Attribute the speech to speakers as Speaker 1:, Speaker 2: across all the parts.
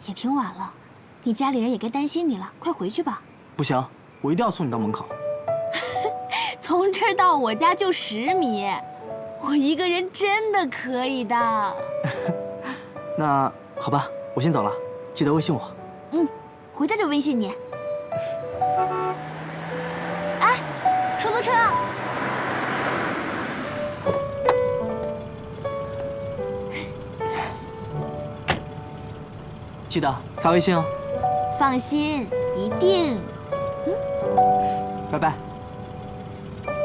Speaker 1: 也挺晚了，你家里人也该担心你了，快回去吧。
Speaker 2: 不行，我一定要送你到门口。
Speaker 1: 从这儿到我家就10米，我一个人真的可以的。
Speaker 2: 那好吧，我先走了，记得微信我。
Speaker 1: 嗯，回家就微信你。哎，出租车！
Speaker 2: 记得发微信哦。
Speaker 1: 放心，一定。
Speaker 2: 拜拜。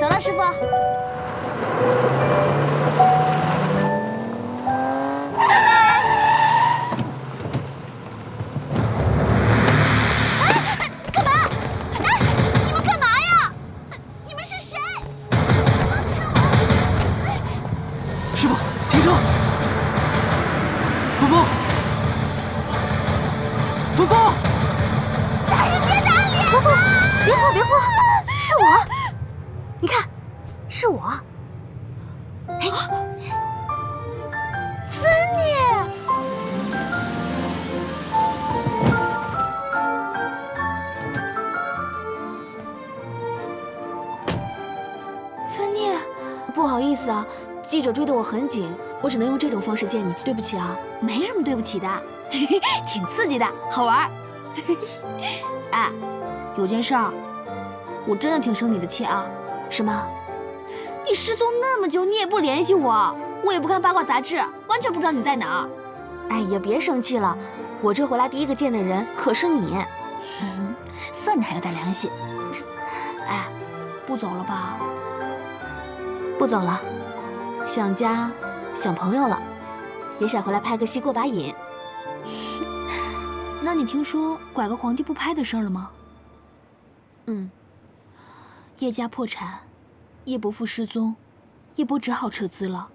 Speaker 1: 走了，师傅。拜拜。哎，干嘛？哎，你们干嘛呀？你们是谁？
Speaker 2: 师傅，停车！峰峰，峰峰！
Speaker 1: 大人别打脸！峰峰，别哭别哭，是我。你看，是我。哎，芬妮。芬妮，
Speaker 3: 不好意思啊，记者追得我很紧，我只能用这种方式见你，对不起啊。
Speaker 1: 没什么对不起的，挺刺激的，好玩。哎，有件事儿，我真的挺生你的气啊。
Speaker 3: 什么？
Speaker 1: 你失踪那么久，你也不联系我，我也不看八卦杂志，完全不知道你在哪儿。
Speaker 3: 哎呀，别生气了，我这回来第一个见的人可是你。
Speaker 1: 算你还有点良心。哎，不走了吧？
Speaker 3: 不走了，想家，想朋友了，也想回来拍个戏过把瘾。
Speaker 1: 那你听说拐个皇帝不拍的事儿了吗？叶家破产，叶伯父失踪，叶伯只好撤资了，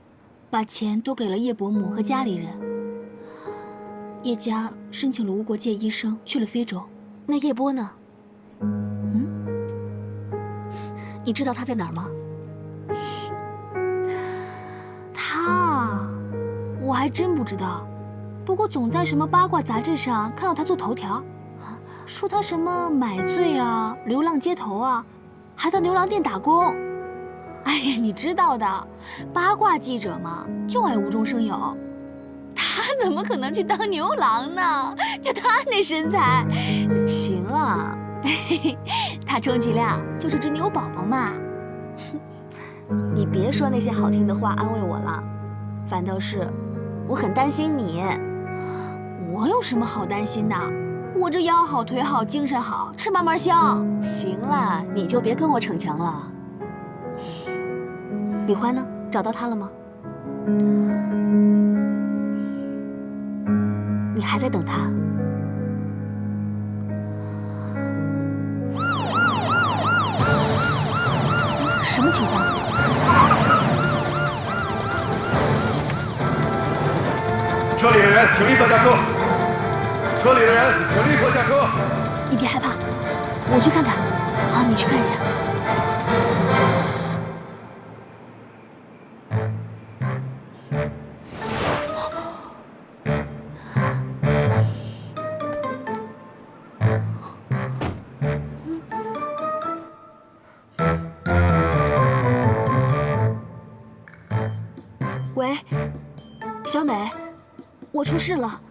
Speaker 1: 把钱都给了叶伯母和家里人。叶家申请了无国界医生，去了非洲。
Speaker 3: 那叶波呢？你知道他在哪儿吗？
Speaker 1: 我还真不知道，不过总在什么八卦杂志上看到他做头条，说他什么买醉啊、流浪街头啊，还在牛郎店打工。哎呀，你知道的，八卦记者嘛，就爱无中生有。他怎么可能去当牛郎呢？就他那身材，
Speaker 3: 行了，
Speaker 1: 他充其量就是只牛宝宝嘛。
Speaker 3: 你别说那些好听的话安慰我了，反倒是我很担心你。
Speaker 1: 我有什么好担心的？我这腰好腿好精神好，吃嘛嘛香。
Speaker 3: 行了，你就别跟我逞强了。李欢呢？找到他了吗？你还在等他？什么情况？
Speaker 4: 车里的人，请立刻下车！车里的人，请立刻下车！
Speaker 1: 你别害怕，我去看看。好，你去看一下。
Speaker 3: 喂，小美，我出事了。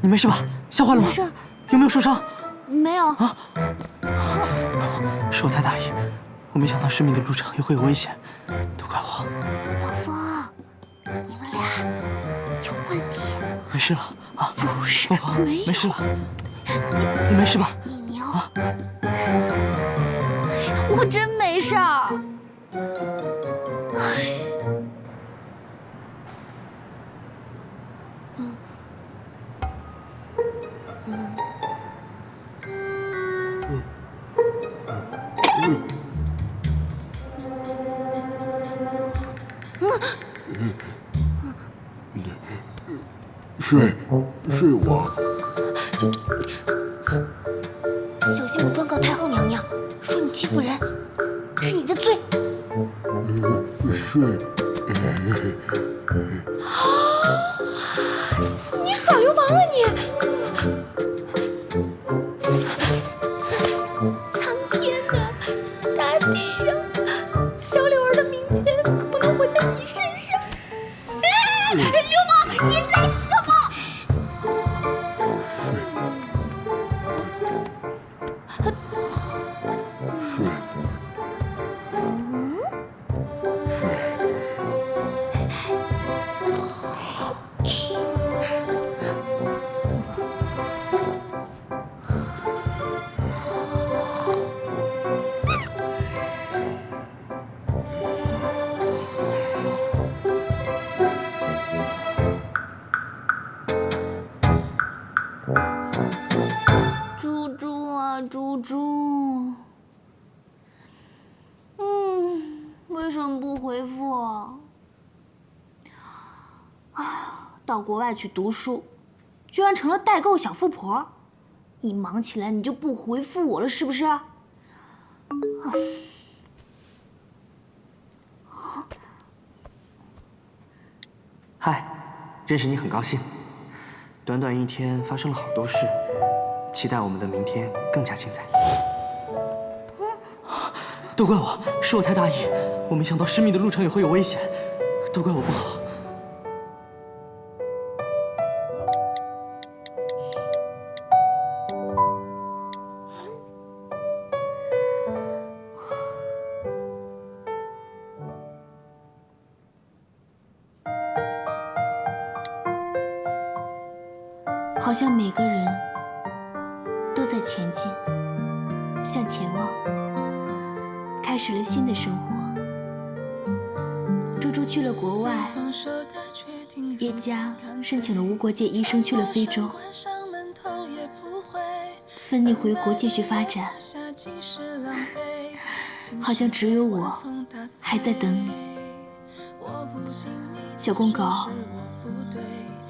Speaker 2: 你没事吧？吓坏了吗？
Speaker 1: 没事。
Speaker 2: 有没有受伤？
Speaker 1: 没有
Speaker 2: 啊。是我太大意，我没想到10米的路程也会有危险，都怪我。
Speaker 1: 王峰，你们俩有问题。
Speaker 2: 没事了啊？
Speaker 1: 不是，
Speaker 2: 峰峰，
Speaker 1: 没有。
Speaker 2: 没事了。你没事吧？
Speaker 1: 你牛
Speaker 2: 啊！
Speaker 1: 我真没事儿。
Speaker 5: 是我。
Speaker 1: 小心我状告太后娘娘，说你欺负人，是你的罪。
Speaker 5: 是。
Speaker 1: 你耍流氓啊你！苍天呐，大地呀，小柳儿的明天可不能毁在你身上！流氓，你在什么？猪猪啊，猪猪，为什么不回复啊？到国外去读书，居然成了代购小富婆，一忙起来你就不回复我了，是不是？
Speaker 2: 嗨，认识你很高兴。短短一天发生了好多事，期待我们的明天更加精彩。都怪我，是我太大意，我没想到10米的路程也会有危险，都怪我不好。
Speaker 1: 好像每个人都在前进，向前望，开始了新的生活。猪猪去了国外，叶佳申请了无国界医生去了非洲，芬妮回国继续发展，好像只有我还在等你。小公狗，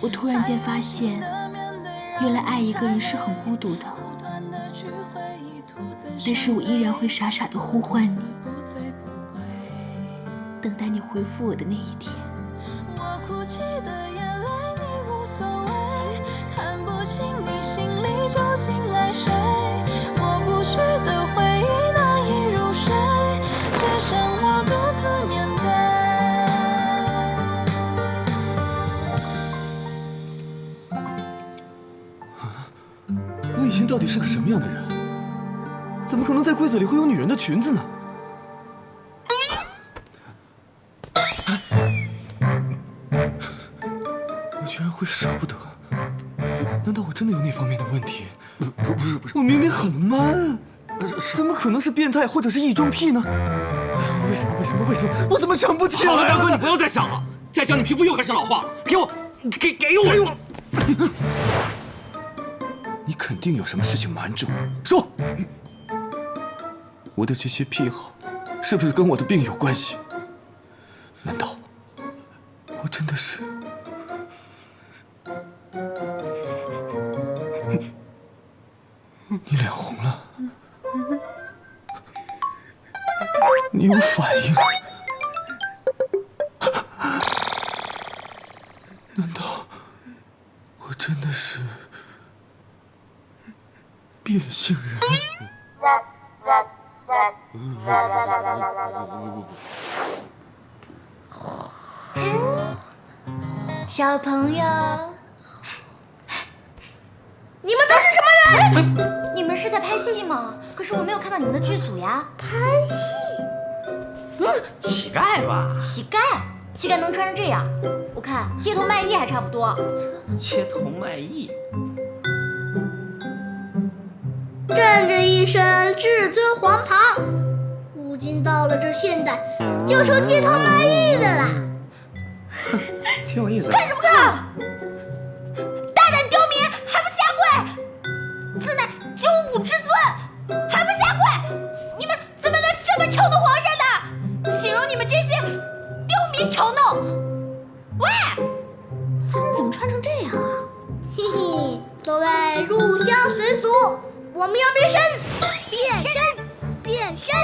Speaker 1: 我突然间发现，原来爱一个人是很孤独的，但是我依然会傻傻的呼唤你，等待你回复我的那一天。
Speaker 5: 我哭泣的眼泪你无所谓，看不清你心里究竟爱谁，过不去的回忆难以入睡，只剩我独自面对。
Speaker 6: 我以前到底是个什么样的人？怎么可能在柜子里会有女人的裙子呢？我居然会舍不得？难道我真的有那方面的问题？不是，我明明很 man， 怎么可能是变态或者是异装癖呢？为什么？我怎么想不起来？
Speaker 7: 好了，大哥，你不要再想了，再想你皮肤又开始老化了。给我，给我！
Speaker 6: 你肯定有什么事情瞒着我，说！我的这些癖好，是不是跟我的病有关系？难道我真的是……你脸红了，你有反应？难道我真的是变性人？
Speaker 1: 小朋友，你们都是什么人？你们是在拍戏吗？可是我没有看到你们的剧组呀。拍戏？
Speaker 7: 乞丐吧？
Speaker 1: 乞丐？乞丐能穿成这样？我看街头卖艺还差不多。
Speaker 7: 街头卖艺？
Speaker 8: 站着一身至尊黄袍，如今到了这现代，就成街头卖艺的啦。
Speaker 7: 挺有意思。
Speaker 1: 看什么看？大胆刁民，还不下跪！此乃95之尊，还不下跪！你们怎么能这么嘲弄皇上呢？岂容你们这些刁民嘲弄！喂，他们怎么穿成这样啊？
Speaker 8: 嘿嘿，所谓入乡随俗，我们要变身，变身，变身。